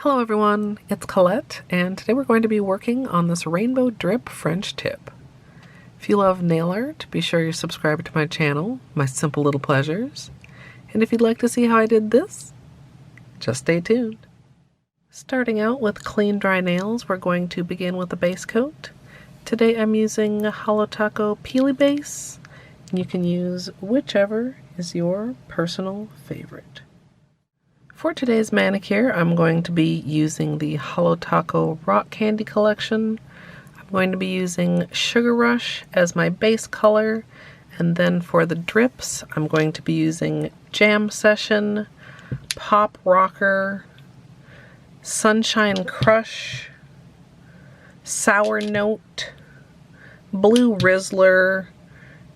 Hello everyone, it's Colette, and today we're going to be working on this rainbow drip French tip. If you love nail art, be sure you're subscribed to my channel, My Simple Little Pleasures. And if you'd like to see how I did this, just stay tuned. Starting out with clean dry nails, we're going to begin with the base coat. Today I'm using Holo Peely Base, and you can use whichever is your personal favorite. For today's manicure, I'm going to be using the Holo Rock Candy collection. I'm going to be using Sugar Rush as my base color, and then for the drips, I'm going to be using Jam Session, Pop Rocker, Sunshine Crush, Sour Note, Blue Rizzler,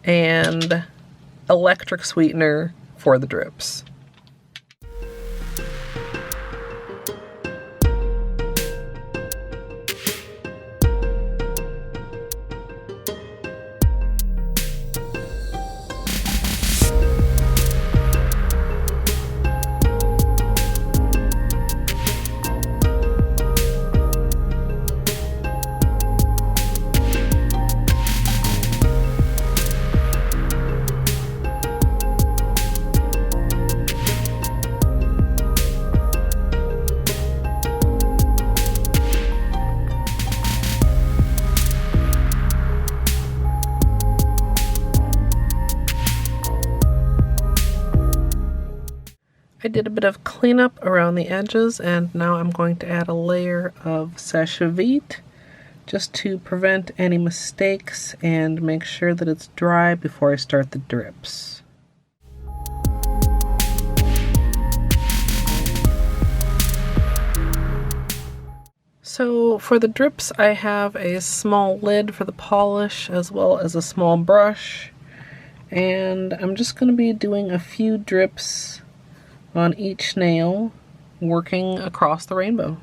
and Electric Sweetener for the drips. I did a bit of cleanup around the edges, and now I'm going to add a layer of Sèche Vite just to prevent any mistakes and make sure that it's dry before I start the drips. So for the drips, I have a small lid for the polish as well as a small brush, and I'm just going to be doing a few drips on each nail, working across the rainbow.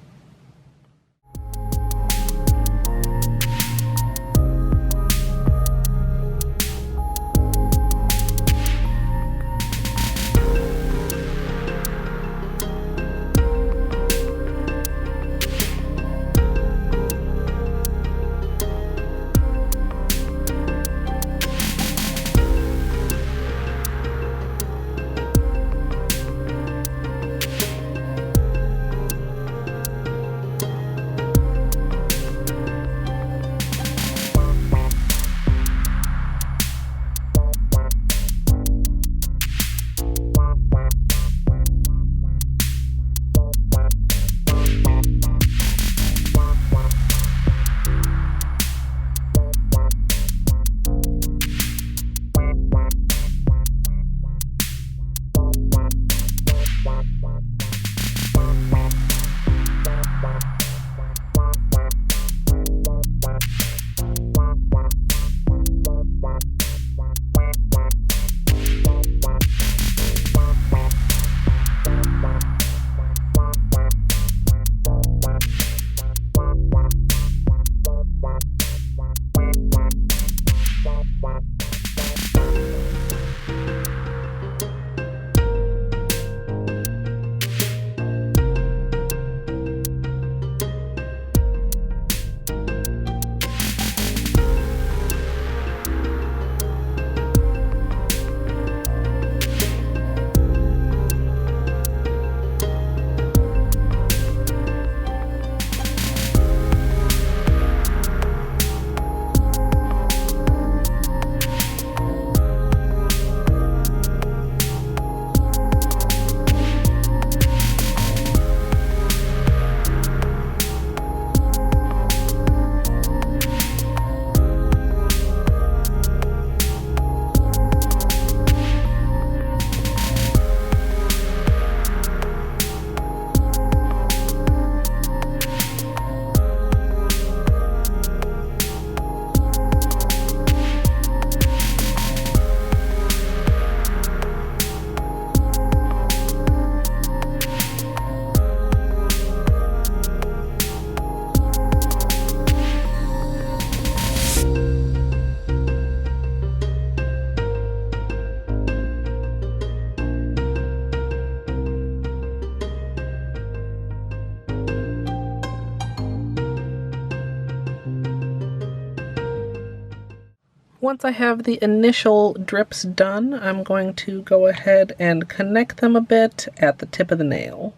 Once I have the initial drips done, I'm going to go ahead and connect them a bit at the tip of the nail.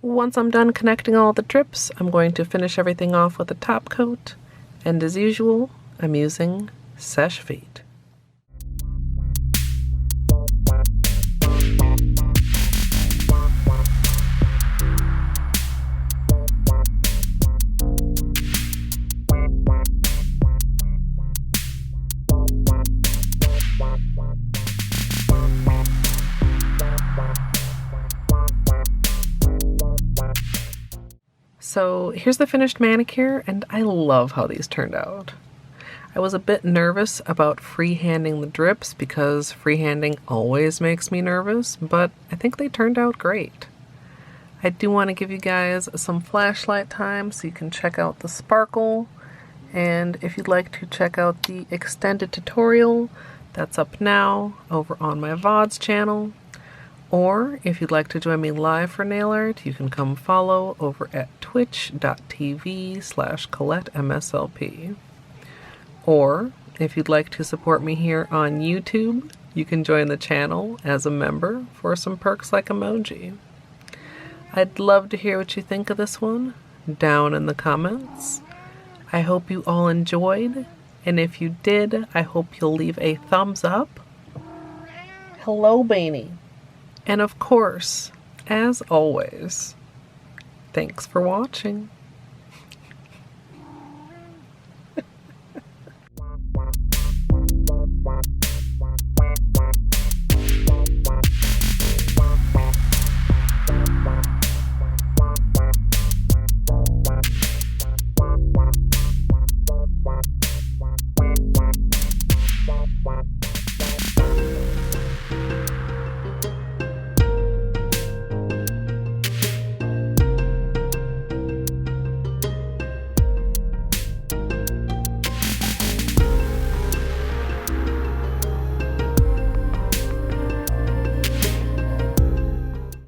Once I'm done connecting all the drips, I'm going to finish everything off with a top coat, and as usual, I'm using Seche Vite. So here's the finished manicure, and I love how these turned out. I was a bit nervous about freehanding the drips because freehanding always makes me nervous, but I think they turned out great. I do want to give you guys some flashlight time so you can check out the sparkle, and if you'd like to check out the extended tutorial, that's up now over on my VODs channel. Or if you'd like to join me live for nail art, you can come follow over at twitch.tv/Colette MSLP. Or if you'd like to support me here on YouTube, you can join the channel as a member for some perks like emoji. I'd love to hear what you think of this one down in the comments. I hope you all enjoyed, and if you did, I hope you'll leave a thumbs up. Hello, Beanie. And of course, as always, thanks for watching.